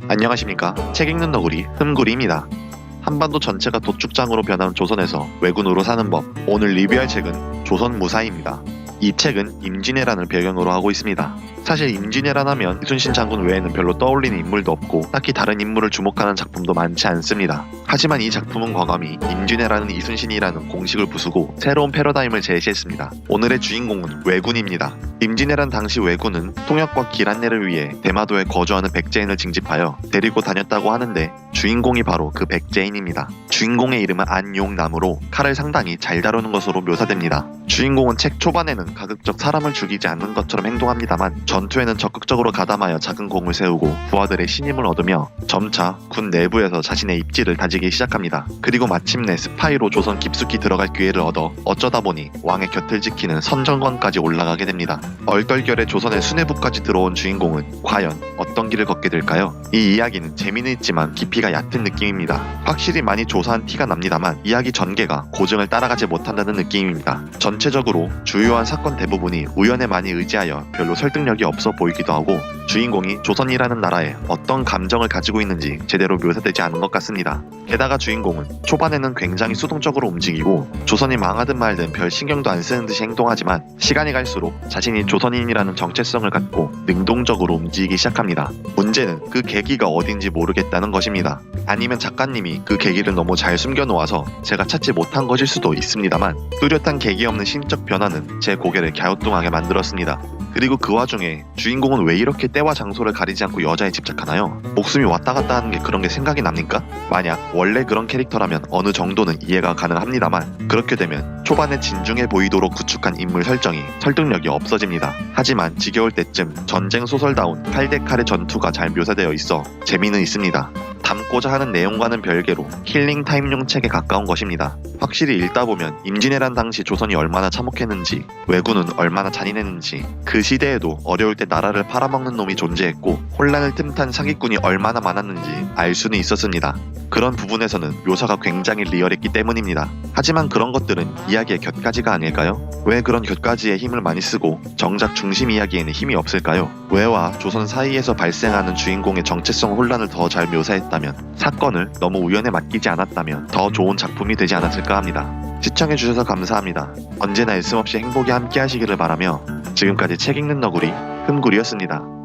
안녕하십니까. 책 읽는 너구리 흠구리입니다. 한반도 전체가 도축장으로 변한 조선에서 왜군으로 사는 법. 오늘 리뷰할 책은 조선무사입니다. 이 책은 임진왜란을 배경으로 하고 있습니다. 사실 임진왜란 하면 이순신 장군 외에는 별로 떠올리는 인물도 없고 딱히 다른 인물을 주목하는 작품도 많지 않습니다. 하지만 이 작품은 과감히 임진왜란은 이순신이라는 공식을 부수고 새로운 패러다임을 제시했습니다. 오늘의 주인공은 왜군입니다. 임진왜란 당시 왜군은 통역과 길 안내를 위해 대마도에 거주하는 백제인을 징집하여 데리고 다녔다고 하는데 주인공이 바로 그 백제인입니다. 주인공의 이름은 안용남으로 칼을 상당히 잘 다루는 것으로 묘사됩니다. 주인공은 책 초반에는 가급적 사람을 죽이지 않는 것처럼 행동합니다만 전투에는 적극적으로 가담하여 작은 공을 세우고 부하들의 신임을 얻으며 점차 군 내부에서 자신의 입지를 다지기 시작합니다. 그리고 마침내 스파이로 조선 깊숙이 들어갈 기회를 얻어 어쩌다 보니 왕의 곁을 지키는 선정관까지 올라가게 됩니다. 얼떨결에 조선의 수뇌부까지 들어온 주인공은 과연 어떤 길을 걷게 될까요? 이 이야기는 재미는 있지만 깊이가 얕은 느낌입니다. 확실히 많이 조사한 티가 납니다만 이야기 전개가 고증을 따라가지 못한다는 느낌입니다. 전체적으로 주요한 사건 대부분이 우연에 많이 의지하여 별로 설득력이 없어 보이기도 하고 주인공이 조선이라는 나라에 어떤 감정을 가지고 있는지 제대로 묘사되지 않은 것 같습니다. 게다가 주인공은 초반에는 굉장히 수동적으로 움직이고 조선이 망하든 말든 별 신경도 안 쓰는 듯이 행동하지만 시간이 갈수록 자신이 조선인이라는 정체성을 갖고 능동적으로 움직이기 시작합니다. 문제는 그 계기가 어딘지 모르겠다는 것입니다. 아니면 작가님이 그 계기를 너무 잘 숨겨놓아서 제가 찾지 못한 것일 수도 있습니다만 뚜렷한 계기 없는 심적 변화는 제 고개를 갸우뚱하게 만들었습니다. 그리고 그 와중에 주인공은 왜 이렇게 때와 장소를 가리지 않고 여자에 집착하나요? 목숨이 왔다 갔다 하는 게 그런 게 생각이 납니까? 만약 원래 그런 캐릭터라면 어느 정도는 이해가 가능합니다만 그렇게 되면 초반에 진중해 보이도록 구축한 인물 설정이 설득력이 없어집니다. 하지만 지겨울 때쯤 전쟁 소설다운 칼 대 칼의 전투가 잘 묘사되어 있어 재미는 있습니다. 담고자 하는 내용과는 별개로 힐링 타임용 책에 가까운 것입니다. 확실히 읽다 보면 임진왜란 당시 조선이 얼마나 참혹했는지 왜군은 얼마나 잔인했는지 그 시대에도 어려울 때 나라를 팔아먹는 놈이 존재했고 혼란을 틈탄 사기꾼이 얼마나 많았는지 알 수는 있었습니다. 그런 부분에서는 묘사가 굉장히 리얼했기 때문입니다. 하지만 그런 것들은 이야기의 곁가지가 아닐까요? 왜 그런 곁가지에 힘을 많이 쓰고 정작 중심 이야기에는 힘이 없을까요? 왜와 조선 사이에서 발생하는 주인공의 정체성 혼란을 더 잘 묘사했다면 사건을 너무 우연에 맡기지 않았다면 더 좋은 작품이 되지 않았을까 합니다. 시청해주셔서 감사합니다. 언제나 일씀 없이 행복에 함께 하시기를 바라며 지금까지 책 읽는 너구리 흠구리였습니다.